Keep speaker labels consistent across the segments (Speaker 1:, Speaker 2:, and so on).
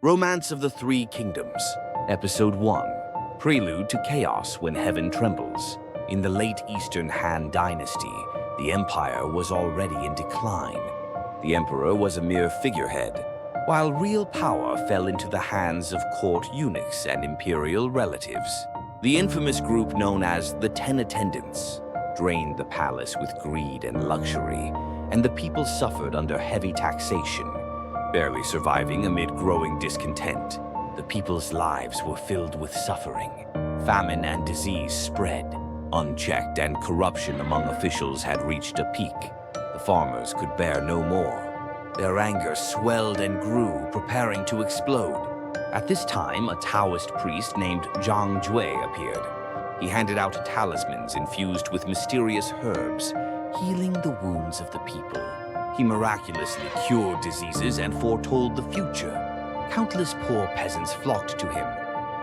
Speaker 1: Romance of the Three Kingdoms, Episode 1, Prelude to Chaos When Heaven Trembles. In the late Eastern Han Dynasty, the empire was already in decline. The emperor was a mere figurehead, while real power fell into the hands of court eunuchs and imperial relatives. The infamous group known as the Ten Attendants drained the palace with greed and luxury, and the people suffered under heavy taxation. Barely surviving amid growing discontent, the people's lives were filled with suffering. Famine and disease spread, unchecked, and corruption among officials had reached a peak. The farmers could bear no more. Their anger swelled and grew, preparing to explode. At this time, a Taoist priest named Zhang appeared. He handed out talismans infused with mysterious herbs, healing the wounds of the people. He miraculously cured diseases and foretold the future. Countless poor peasants flocked to him.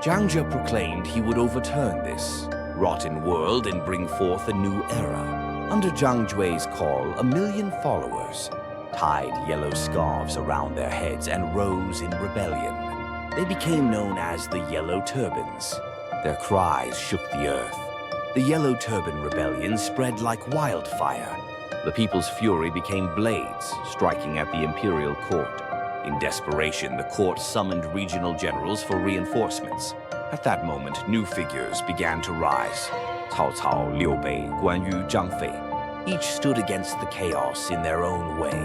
Speaker 1: Zhang proclaimed he would overturn this rotten world and bring forth a new era. Under Zhang Jui's call, 1 million followers tied yellow scarves around their heads and rose in rebellion. They became known as the Yellow Turbans. Their cries shook the earth. The Yellow Turban Rebellion spread like wildfire. The people's fury became blades, striking at the imperial court. In desperation, the court summoned regional generals for reinforcements. At that moment, new figures began to rise. Cao Cao, Liu Bei, Guan Yu, zhangfei. Each stood against the chaos in their own way,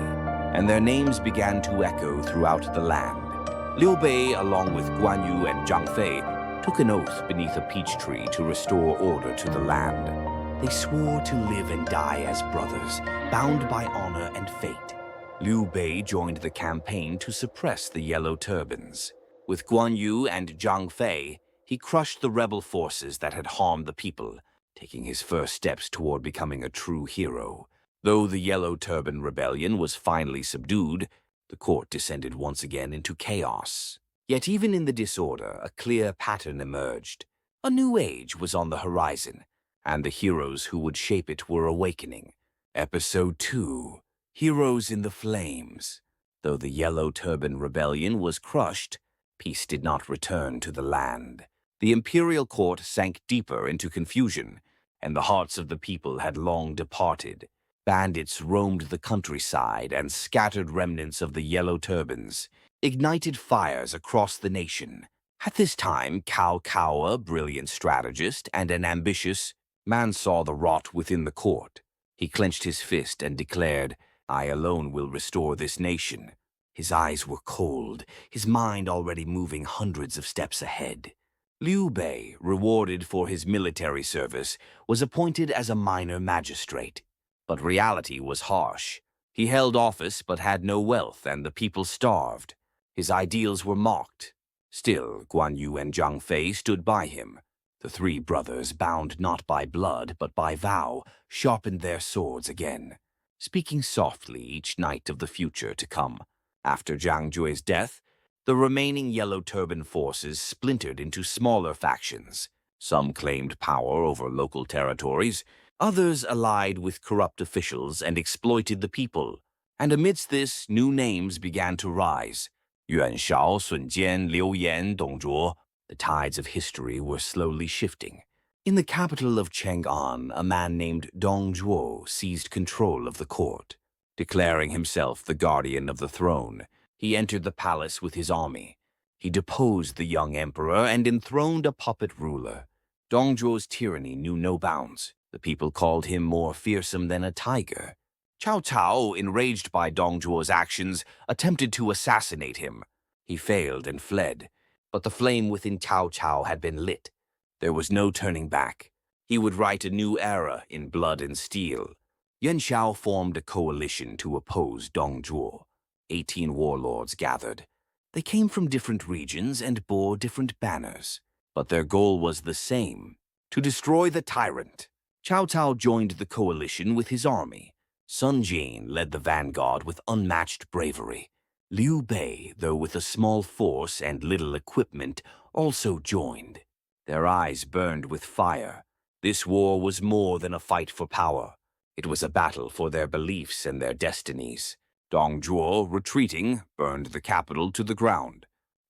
Speaker 1: and their names began to echo throughout the land. Liu Bei, along with Guan Yu and zhangfei, took an oath beneath a peach tree to restore order to the land. They swore to live and die as brothers, bound by honor and fate. Liu Bei joined the campaign to suppress the Yellow Turbans. With Guan Yu and zhangfei, he crushed the rebel forces that had harmed the people, taking his first steps toward becoming a true hero. Though the Yellow Turban Rebellion was finally subdued, the court descended once again into chaos. Yet even in the disorder, a clear pattern emerged. A new age was on the horizon, and the heroes who would shape it were awakening. Episode 2, Heroes in the Flames. Though the Yellow Turban Rebellion was crushed, peace did not return to the land. The imperial court sank deeper into confusion, and the hearts of the people had long departed. Bandits roamed the countryside, and scattered remnants of the Yellow Turbans ignited fires across the nation. At this time, Cao Cao, a brilliant strategist and an ambitious man, saw the rot within the court. He clenched his fist and declared, "I alone will restore this nation." His eyes were cold, his mind already moving hundreds of steps ahead. Liu Bei, rewarded for his military service, was appointed as a minor magistrate. But reality was harsh. He held office but had no wealth, and the people starved. His ideals were mocked. Still, Guan Yu and zhangfei stood by him. The three brothers, bound not by blood but by vow, sharpened their swords again, speaking softly each night of the future to come. After Zhang Jui's death, the remaining Yellow Turban forces splintered into smaller factions. Some claimed power over local territories, others allied with corrupt officials and exploited the people. And amidst this, new names began to rise. Yuan Shao, Sun Jian, Liu Yan, Dong Zhuo. The tides of history were slowly shifting. In the capital of Chang'an, a man named Dong Zhuo seized control of the court. Declaring himself the guardian of the throne, he entered the palace with his army. He deposed the young emperor and enthroned a puppet ruler. Dong Zhuo's tyranny knew no bounds. The people called him more fearsome than a tiger. Cao Cao, enraged by Dong Zhuo's actions, attempted to assassinate him. He failed and fled, but the flame within Cao Cao had been lit. There was no turning back. He would write a new era in blood and steel. Yuan Shao formed a coalition to oppose Dong Zhuo. 18 warlords gathered. They came from different regions and bore different banners, but their goal was the same: to destroy the tyrant. Cao Cao joined the coalition with his army. Sun Jian led the vanguard with unmatched bravery. Liu Bei, though with a small force and little equipment, also joined. Their eyes burned with fire. This war was more than a fight for power. It was a battle for their beliefs and their destinies. Dong Zhuo, retreating, burned the capital to the ground.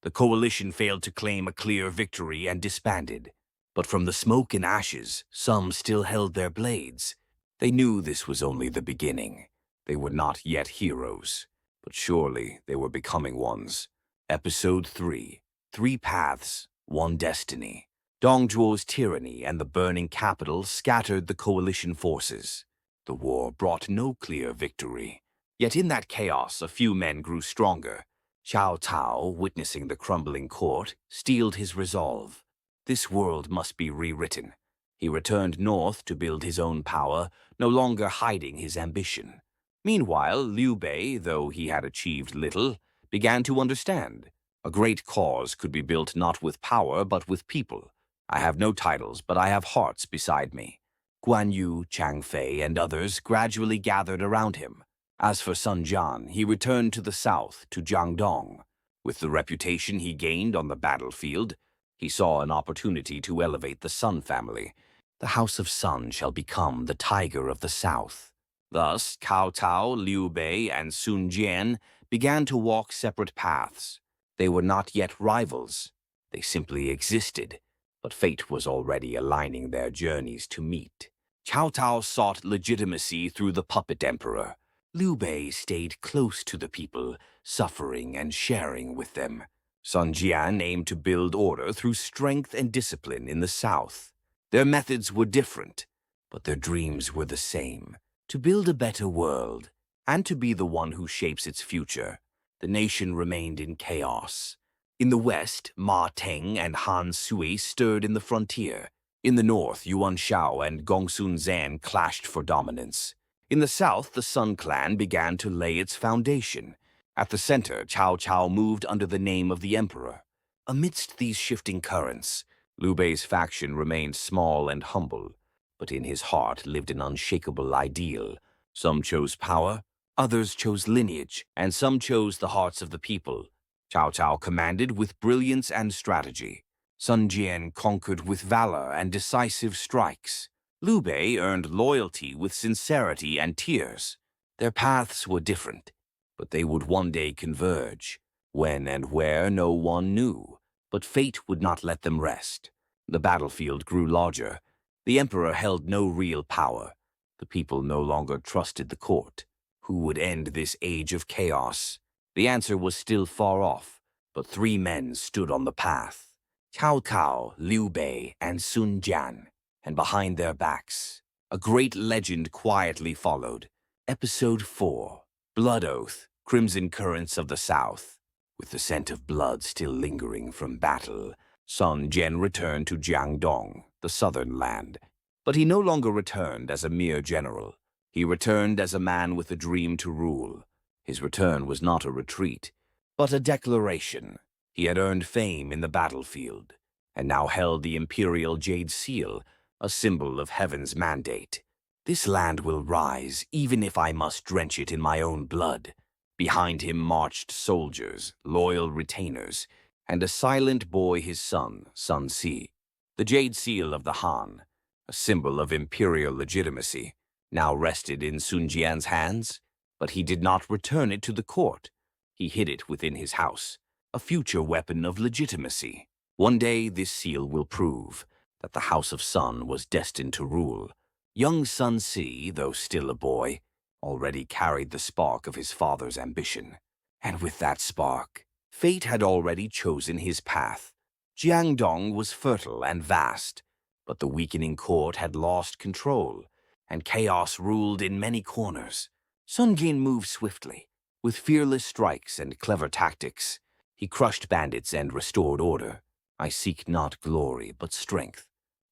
Speaker 1: The coalition failed to claim a clear victory and disbanded. But from the smoke and ashes, some still held their blades. They knew this was only the beginning. They were not yet heroes, but surely they were becoming ones. Episode 3. Three Paths, One Destiny. Dongzhuo's tyranny and the burning capital scattered the coalition forces. The war brought no clear victory. Yet in that chaos, a few men grew stronger. Xiao Tao, witnessing the crumbling court, steeled his resolve. This world must be rewritten. He returned north to build his own power, no longer hiding his ambition. Meanwhile, Liu Bei, though he had achieved little, began to understand. A great cause could be built not with power, but with people. I have no titles, but I have hearts beside me. Guan Yu, zhangfei, and others gradually gathered around him. As for Sun Jian, he returned to the south, to Jiangdong. With the reputation he gained on the battlefield, he saw an opportunity to elevate the Sun family. The House of Sun shall become the tiger of the south. Thus, Cao Tao, Liu Bei, and Sun Jian began to walk separate paths. They were not yet rivals. They simply existed, but fate was already aligning their journeys to meet. Cao Tao sought legitimacy through the puppet emperor. Liu Bei stayed close to the people, suffering and sharing with them. Sun Jian aimed to build order through strength and discipline in the south. Their methods were different, but their dreams were the same: to build a better world, and to be the one who shapes its future. The nation remained in chaos. In the west, Ma Teng and Han Sui stirred in the frontier. In the north, Yuan Shao and Gongsun Zan clashed for dominance. In the south, the Sun clan began to lay its foundation. At the center, Cao Cao moved under the name of the emperor. Amidst these shifting currents, Liu Bei's faction remained small and humble, but in his heart lived an unshakable ideal. Some chose power, others chose lineage, and some chose the hearts of the people. Cao Cao commanded with brilliance and strategy. Sun Jian conquered with valor and decisive strikes. Liu Bei earned loyalty with sincerity and tears. Their paths were different, but they would one day converge. When and where, no one knew, but fate would not let them rest. The battlefield grew larger. The emperor held no real power. The people no longer trusted the court. Who would end this age of chaos? The answer was still far off, but three men stood on the path: Cao Cao, Liu Bei, and Sun Jian. And behind their backs, a great legend quietly followed. Episode 4. Blood Oath, Crimson Currents of the South. With the scent of blood still lingering from battle, Sun Jian returned to Jiangdong, the southern land. But he no longer returned as a mere general. He returned as a man with a dream to rule. His return was not a retreat, but a declaration. He had earned fame in the battlefield, and now held the imperial jade seal, a symbol of heaven's mandate. This land will rise, even if I must drench it in my own blood. Behind him marched soldiers, loyal retainers, and a silent boy, his son, Sun Si. The jade seal of the Han, a symbol of imperial legitimacy, now rested in Sun Jian's hands, but he did not return it to the court. He hid it within his house, a future weapon of legitimacy. One day this seal will prove that the House of Sun was destined to rule. Young Sun Si, though still a boy, already carried the spark of his father's ambition. And with that spark, fate had already chosen his path. Jiangdong was fertile and vast, but the weakening court had lost control, and chaos ruled in many corners. Sun Jian moved swiftly, with fearless strikes and clever tactics. He crushed bandits and restored order. I seek not glory, but strength.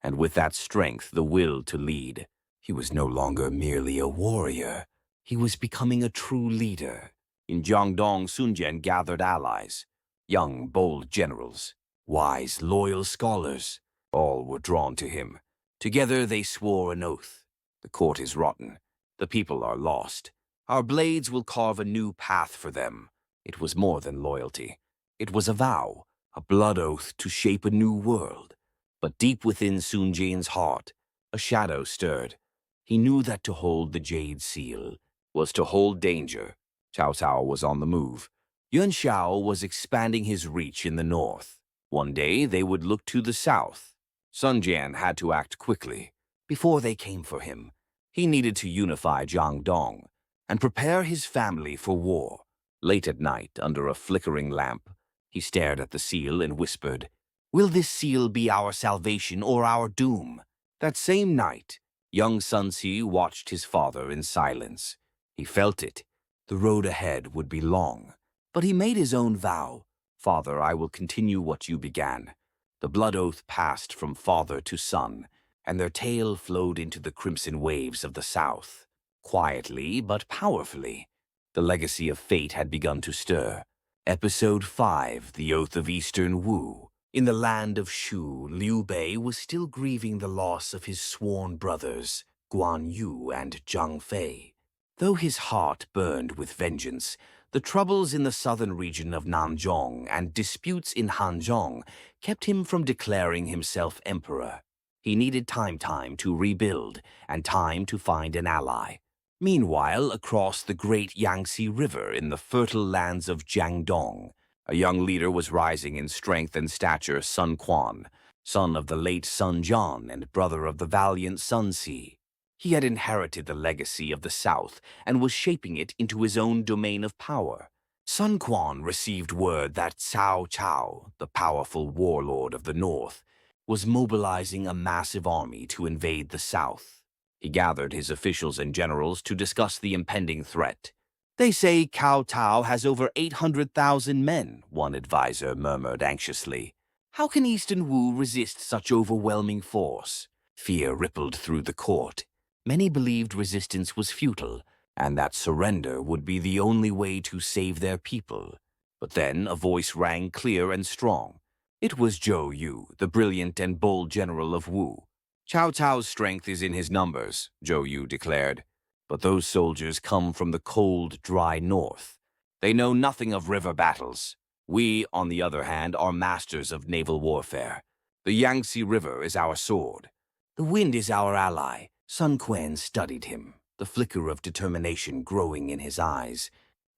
Speaker 1: And with that strength, the will to lead. He was no longer merely a warrior. He was becoming a true leader. In Jiangdong, Sun Jian gathered allies. Young, bold generals, wise, loyal scholars. All were drawn to him. Together they swore an oath. The court is rotten. The people are lost. Our blades will carve a new path for them. It was more than loyalty. It was a vow, a blood oath to shape a new world. But deep within Sun Jian's heart, a shadow stirred. He knew that to hold the jade seal was to hold danger. Cao Cao was on the move. Yuan Shao was expanding his reach in the north. One day they would look to the south. Sun Jian had to act quickly. Before they came for him, he needed to unify Jiangdong and prepare his family for war. Late at night, under a flickering lamp, he stared at the seal and whispered, "Will this seal be our salvation or our doom?" That same night, young Sun Si watched his father in silence. He felt it. The road ahead would be long. But he made his own vow. "Father, I will continue what you began." The blood oath passed from father to son, and their tale flowed into the crimson waves of the south. Quietly but powerfully, the legacy of fate had begun to stir. Episode 5, The Oath of Eastern Wu. In the land of Shu, Liu Bei was still grieving the loss of his sworn brothers, Guan Yu and Zhangfei. Though his heart burned with vengeance, the troubles in the southern region of Nanzhong and disputes in Hanzhong kept him from declaring himself emperor. He needed time to rebuild and time to find an ally. Meanwhile, across the great Yangtze River in the fertile lands of Jiangdong, a young leader was rising in strength and stature. Sun Quan, son of the late Sun Jian and brother of the valiant Sun Si. He had inherited the legacy of the South and was shaping it into his own domain of power. Sun Quan received word that Cao Cao, the powerful warlord of the North, was mobilizing a massive army to invade the South. He gathered his officials and generals to discuss the impending threat. "They say Cao Cao has over 800,000 men," one advisor murmured anxiously. "How can Eastern Wu resist such overwhelming force?" Fear rippled through the court. Many believed resistance was futile, and that surrender would be the only way to save their people. But then a voice rang clear and strong. It was Zhou Yu, the brilliant and bold general of Wu. "Cao Cao's strength is in his numbers," Zhou Yu declared. "But those soldiers come from the cold, dry north. They know nothing of river battles. We, on the other hand, are masters of naval warfare. The Yangtze River is our sword. The wind is our ally." Sun Quan studied him, the flicker of determination growing in his eyes.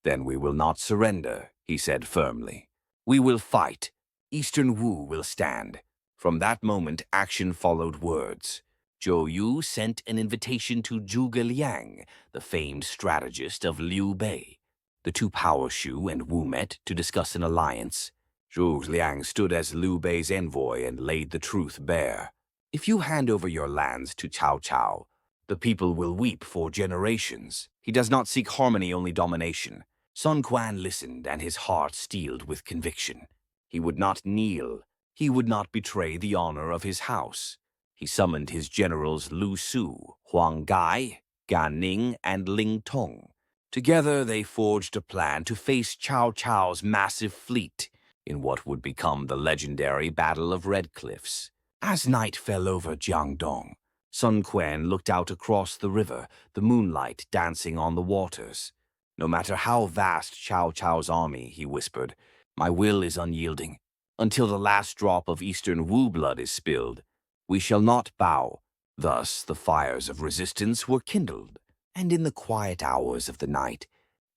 Speaker 1: "Then we will not surrender," he said firmly. "We will fight. Eastern Wu will stand." From that moment, action followed words. Zhou Yu sent an invitation to Zhuge Liang, the famed strategist of Liu Bei. The two Power Shu and Wu met to discuss an alliance. Zhuge Liang stood as Liu Bei's envoy and laid the truth bare. "If you hand over your lands to Cao Cao, the people will weep for generations. He does not seek harmony, only domination." Sun Quan listened, and his heart steeled with conviction. He would not kneel. He would not betray the honor of his house. He summoned his generals Lu Su, Huang Gai, Gan Ning, and Ling Tong. Together they forged a plan to face Cao Cao's massive fleet in what would become the legendary Battle of Red Cliffs. As night fell over Jiangdong, Sun Quan looked out across the river, the moonlight dancing on the waters. "No matter how vast Cao Cao's army," he whispered, "my will is unyielding. Until the last drop of Eastern Wu blood is spilled, we shall not bow." Thus the fires of resistance were kindled, and in the quiet hours of the night,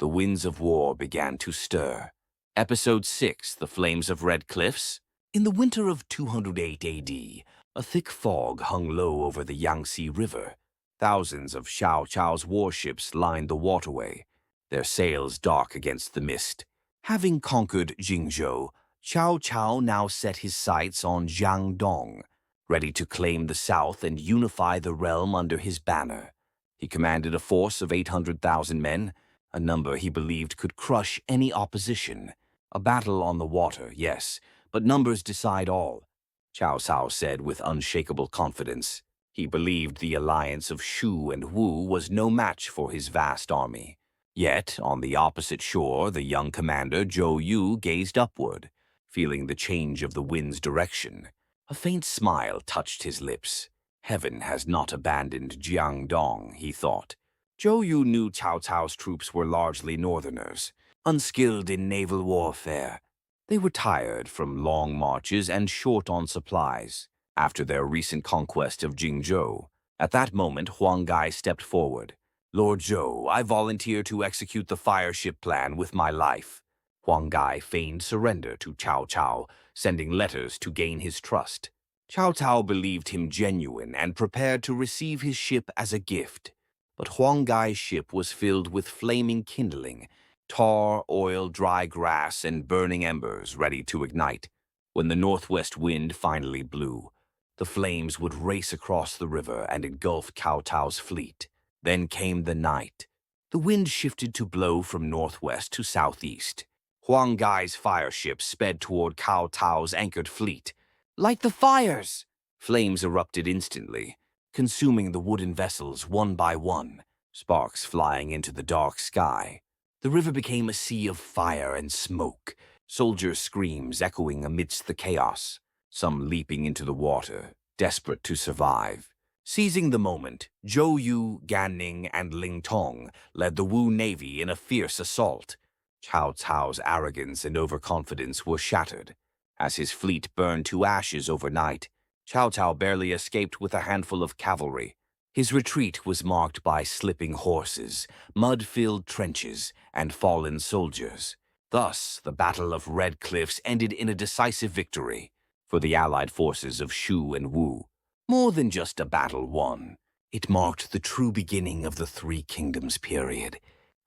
Speaker 1: the winds of war began to stir. Episode 6, The Flames of Red Cliffs. In the winter of 208 AD, a thick fog hung low over the Yangtze River. Thousands of Cao Cao's warships lined the waterway, their sails dark against the mist. Having conquered Jingzhou, Cao Cao now set his sights on Jiangdong, ready to claim the south and unify the realm under his banner. He commanded a force of 800,000 men, a number he believed could crush any opposition. "A battle on the water, yes, but numbers decide all," Cao Cao said with unshakable confidence. He believed the alliance of Shu and Wu was no match for his vast army. Yet, on the opposite shore, the young commander Zhou Yu gazed upward, feeling the change of the wind's direction. A faint smile touched his lips. Heaven has not abandoned Jiangdong, he thought. Zhou Yu knew Cao Cao's troops were largely northerners, unskilled in naval warfare. They were tired from long marches and short on supplies after their recent conquest of Jingzhou. At that moment, Huang Gai stepped forward. "Lord Zhou, I volunteer to execute the fireship plan with my life." Huang Gai feigned surrender to Cao Cao, sending letters to gain his trust. Cao Cao believed him genuine and prepared to receive his ship as a gift. But Huang Gai's ship was filled with flaming kindling, tar, oil, dry grass, and burning embers ready to ignite. When the northwest wind finally blew, the flames would race across the river and engulf Cao Cao's fleet. Then came the night. The wind shifted to blow from northwest to southeast. Huang Gai's fire ship sped toward Cao Cao's anchored fleet. "Light the fires!" Flames erupted instantly, consuming the wooden vessels one by one, sparks flying into the dark sky. The river became a sea of fire and smoke, soldiers' screams echoing amidst the chaos, some leaping into the water, desperate to survive. Seizing the moment, Zhou Yu, Gan Ning, and Ling Tong led the Wu Navy in a fierce assault. Cao Cao's arrogance and overconfidence were shattered. As his fleet burned to ashes overnight, Cao Cao barely escaped with a handful of cavalry. His retreat was marked by slipping horses, mud-filled trenches, and fallen soldiers. Thus, the Battle of Red Cliffs ended in a decisive victory for the allied forces of Shu and Wu. More than just a battle won, it marked the true beginning of the Three Kingdoms period,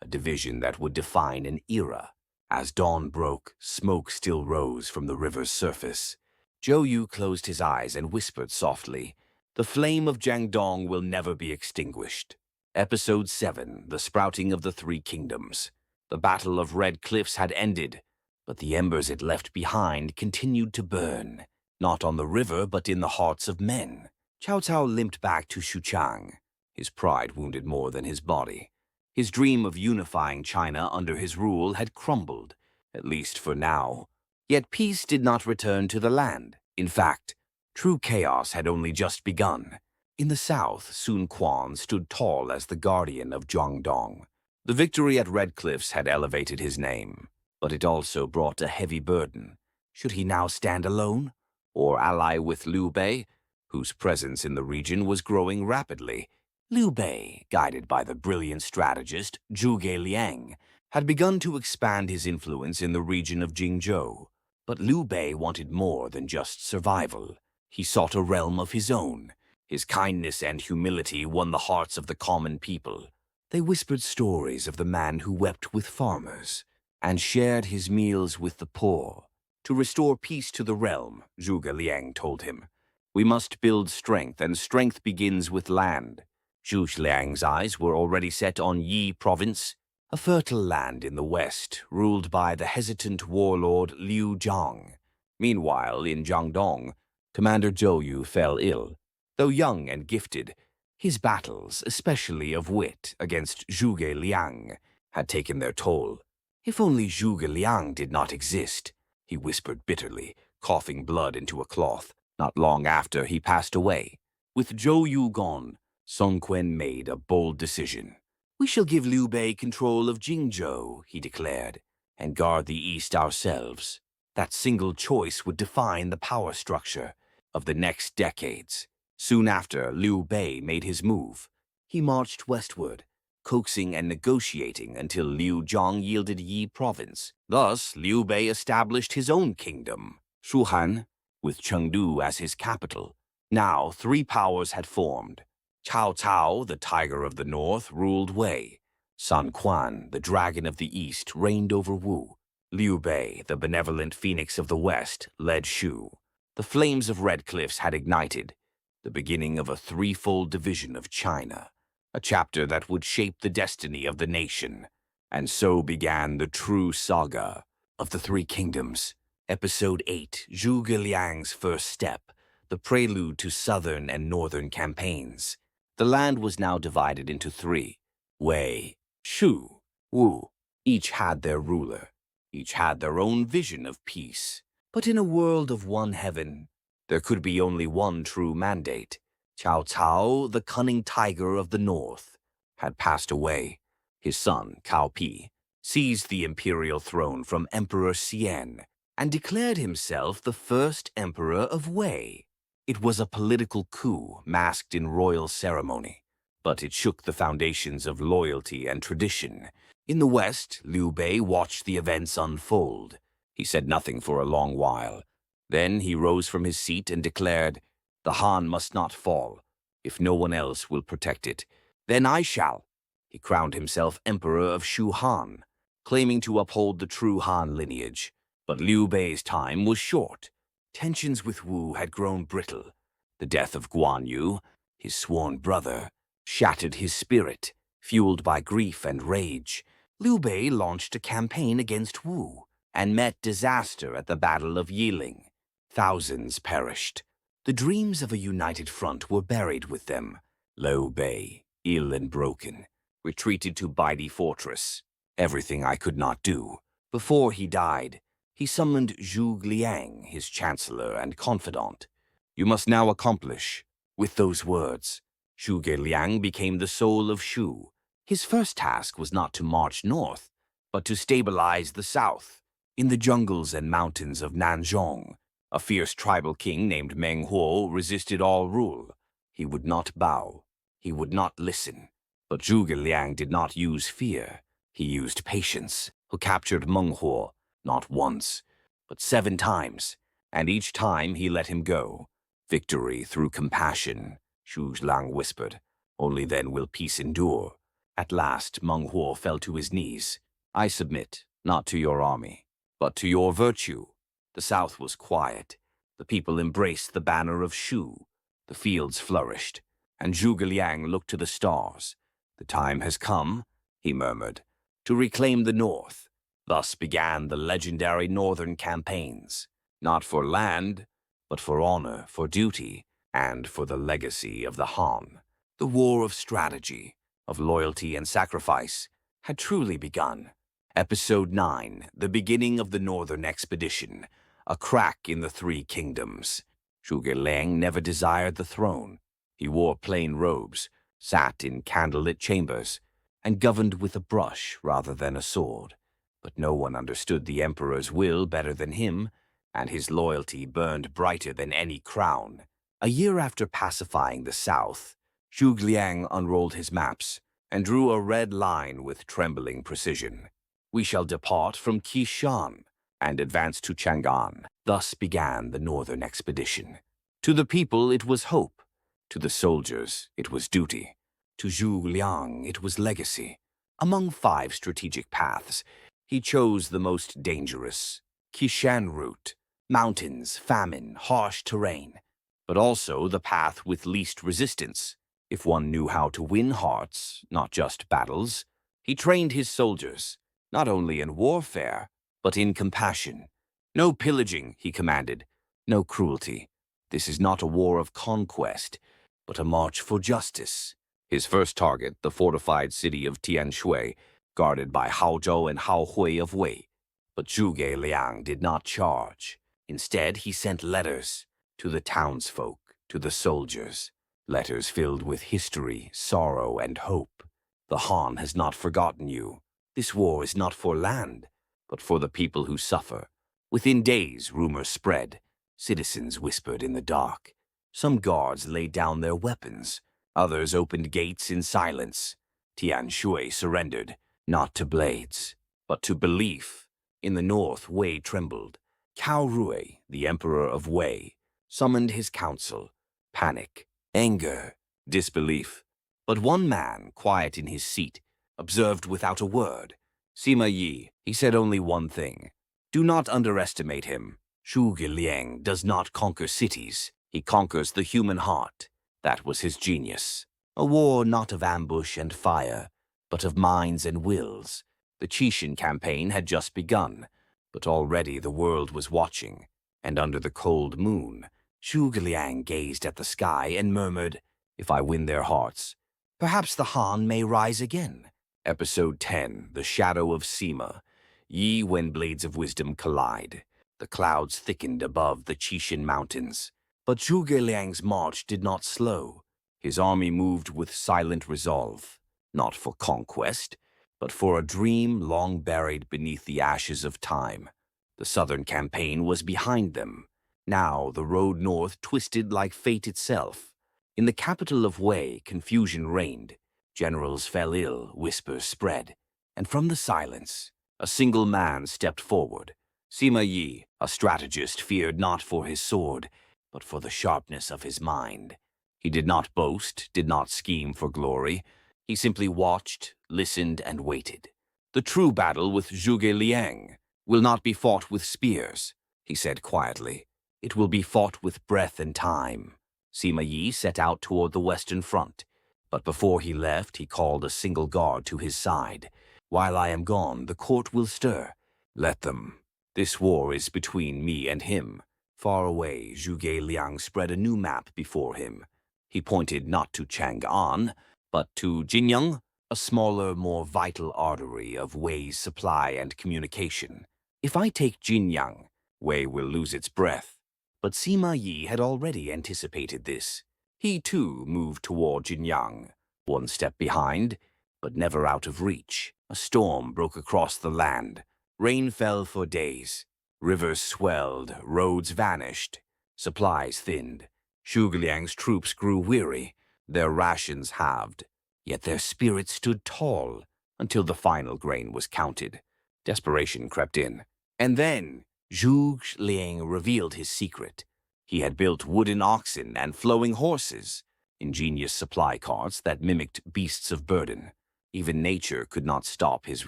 Speaker 1: a division that would define an era. As dawn broke, smoke still rose from the river's surface. Zhou Yu closed his eyes and whispered softly, "The flame of Jiangdong will never be extinguished." Episode 7, The Sprouting of the Three Kingdoms. The Battle of Red Cliffs had ended, but the embers it left behind continued to burn, not on the river but in the hearts of men. Cao Cao limped back to Xuchang, his pride wounded more than his body. His dream of unifying China under his rule had crumbled, at least for now. Yet peace did not return to the land. In fact, true chaos had only just begun. In the south, Sun Quan stood tall as the guardian of Jiangdong. The victory at Red Cliffs had elevated his name, but it also brought a heavy burden. Should he now stand alone, or ally with Liu Bei, whose presence in the region was growing rapidly? Liu Bei, guided by the brilliant strategist Zhuge Liang, had begun to expand his influence in the region of Jingzhou. But Liu Bei wanted more than just survival. He sought a realm of his own. His kindness and humility won the hearts of the common people. They whispered stories of the man who wept with farmers and shared his meals with the poor. To restore peace to the realm, Zhuge Liang told him, we must build strength, and strength begins with land. Zhuge Liang's eyes were already set on Yi Province, a fertile land in the west, ruled by the hesitant warlord Liu Zhang. Meanwhile, in Jiangdong, Commander Zhou Yu fell ill. Though young and gifted, his battles, especially of wit against Zhuge Liang, had taken their toll. If only Zhuge Liang did not exist, he whispered bitterly, coughing blood into a cloth. Not long after he passed away. With Zhou Yu gone, Song Quan made a bold decision. We shall give Liu Bei control of Jingzhou, he declared, and guard the east ourselves. That single choice would define the power structure of the next decades. Soon after, Liu Bei made his move. He marched westward, coaxing and negotiating until Liu Zhang yielded Yi Province. Thus, Liu Bei established his own kingdom, Shuhan, with Chengdu as his capital. Now, three powers had formed. Cao Cao, the tiger of the north, ruled Wei. Sun Quan, the dragon of the east, reigned over Wu. Liu Bei, the benevolent phoenix of the west, led Shu. The flames of Red Cliffs had ignited, the beginning of a threefold division of China, a chapter that would shape the destiny of the nation. And so began the true saga of the Three Kingdoms. Episode 8, Zhuge Liang's First Step, the prelude to southern and northern campaigns. The land was now divided into three: Wei, Shu, Wu. Each had their ruler. Each had their own vision of peace. But in a world of one heaven, there could be only one true mandate. Cao Cao, the cunning tiger of the north, had passed away. His son, Cao Pi, seized the imperial throne from Emperor Xian and declared himself the first emperor of Wei. It was a political coup masked in royal ceremony, but it shook the foundations of loyalty and tradition. In the west, Liu Bei watched the events unfold. He said nothing for a long while. Then he rose from his seat and declared, "The Han must not fall. If no one else will protect it, then I shall." He crowned himself Emperor of Shu Han, claiming to uphold the true Han lineage. But Liu Bei's time was short. Tensions with Wu had grown brittle. The death of Guan Yu, his sworn brother, shattered his spirit. Fueled by grief and rage, Liu Bei launched a campaign against Wu and met disaster at the Battle of Yiling. Thousands perished. The dreams of a united front were buried with them. Liu Bei, ill and broken, retreated to Baidi Fortress. Everything I could not do. Before he died, he summoned Zhuge Liang, his chancellor and confidant. "You must now accomplish." With those words, Zhuge Liang became the soul of Shu. His first task was not to march north, but to stabilize the south. In the jungles and mountains of Nanzhong, a fierce tribal king named Meng Huo resisted all rule. He would not bow. He would not listen. But Zhuge Liang did not use fear. He used patience, who captured Meng Huo not once, but 7 times, and each time he let him go. "Victory through compassion," Zhu Lang whispered. "Only then will peace endure." At last, Meng Huo fell to his knees. "I submit, not to your army, but to your virtue." The south was quiet. The people embraced the banner of Shu. The fields flourished, and Zhuge Liang looked to the stars. "The time has come," he murmured, "to reclaim the north." Thus began the legendary northern campaigns, not for land, but for honor, for duty, and for the legacy of the Han. The war of strategy, of loyalty and sacrifice, had truly begun. Episode 9, the beginning of the Northern Expedition, a crack in the Three Kingdoms. Zhuge Liang never desired the throne. He wore plain robes, sat in candlelit chambers, and governed with a brush rather than a sword. But no one understood the emperor's will better than him, and his loyalty burned brighter than any crown. A year after pacifying the south, Zhuge Liang unrolled his maps and drew a red line with trembling precision. "We shall depart from Qishan and advance to Chang'an." Thus began the northern expedition. To the people it was hope. To the soldiers it was duty. To Zhuge Liang it was legacy. Among 5 strategic paths, he chose the most dangerous. Qishan route, mountains, famine, harsh terrain, but also the path with least resistance. If one knew how to win hearts, not just battles, he trained his soldiers, not only in warfare, but in compassion. "No pillaging," he commanded, "no cruelty. This is not a war of conquest, but a march for justice." His first target, the fortified city of Tianshui, guarded by Hao Zhou and Hao Hui of Wei. But Zhuge Liang did not charge. Instead, he sent letters to the townsfolk, to the soldiers. Letters filled with history, sorrow, and hope. "The Han has not forgotten you. This war is not for land, but for the people who suffer." Within days, rumors spread. Citizens whispered in the dark. Some guards laid down their weapons. Others opened gates in silence. Tianshui surrendered, not to blades, but to belief. In the north, Wei trembled. Cao Rui, the emperor of Wei, summoned his council. Panic, anger, disbelief. But one man, quiet in his seat, observed without a word. "Sima Yi," he said only one thing. "Do not underestimate him. Zhuge Liang does not conquer cities. He conquers the human heart." That was his genius. A war not of ambush and fire, but of minds and wills. The Qishan campaign had just begun, but already the world was watching, and under the cold moon, Zhuge Liang gazed at the sky and murmured, "If I win their hearts, perhaps the Han may rise again." Episode 10, The Shadow of Sima. Yi when blades of wisdom collide. The clouds thickened above the Qishan mountains. But Zhuge Liang's march did not slow. His army moved with silent resolve, not for conquest, but for a dream long buried beneath the ashes of time. The southern campaign was behind them. Now the road north twisted like fate itself. In the capital of Wei, confusion reigned. Generals fell ill, whispers spread. and from the silence, a single man stepped forward. Sima Yi, a strategist, feared not for his sword, but for the sharpness of his mind. He did not boast, did not scheme for glory. He simply watched, listened, and waited. The true battle with Zhuge Liang will not be fought with spears, he said quietly. It will be fought with breath and time. Sima Yi set out toward the western front, but before he left, he called a single guard to his side. While I am gone, the court will stir. Let them. This war is between me and him. Far away, Zhuge Liang spread a new map before him. He pointed not to Chang'an, but to Jinyang, a smaller, more vital artery of Wei's supply and communication. If I take Jinyang, Wei will lose its breath. But Sima Yi had already anticipated this. He, too, moved toward Jinyang, one step behind, but never out of reach. A storm broke across the land. Rain fell for days. Rivers swelled, roads vanished, supplies thinned. Zhuge Liang's troops grew weary, their rations halved. Yet their spirits stood tall until the final grain was counted. Desperation crept in. And then Zhuge Liang revealed his secret. He had built wooden oxen and flowing horses, ingenious supply carts that mimicked beasts of burden. Even nature could not stop his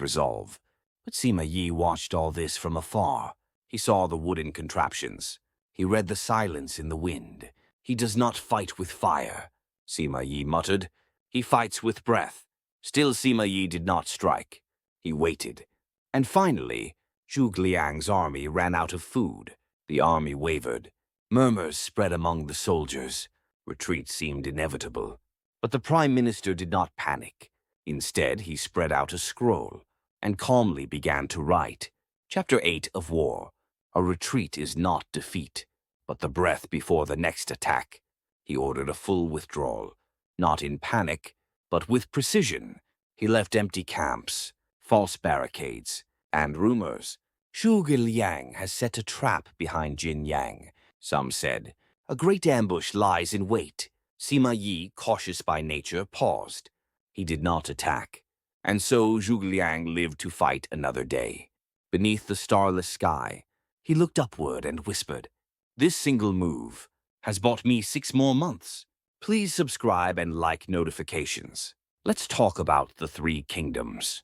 Speaker 1: resolve. But Sima Yi watched all this from afar. He saw the wooden contraptions. He read the silence in the wind. He does not fight with fire, Sima Yi muttered. He fights with breath. Still Sima Yi did not strike. He waited. And finally, Zhuge Liang's army ran out of food. The army wavered. Murmurs spread among the soldiers. Retreat seemed inevitable. But the prime minister did not panic. Instead, he spread out a scroll and calmly began to write. Chapter 8 of War. A retreat is not defeat, but the breath before the next attack. He ordered a full withdrawal. Not in panic, but with precision. He left empty camps, false barricades, and rumors. Zhuge Liang has set a trap behind Jinyang, some said. A great ambush lies in wait. Sima Yi, cautious by nature, paused. He did not attack. And so Zhuge Liang lived to fight another day. Beneath the starless sky, he looked upward and whispered, "This single move has bought me 6 more months. Please subscribe and like notifications. Let's talk about the 3 kingdoms."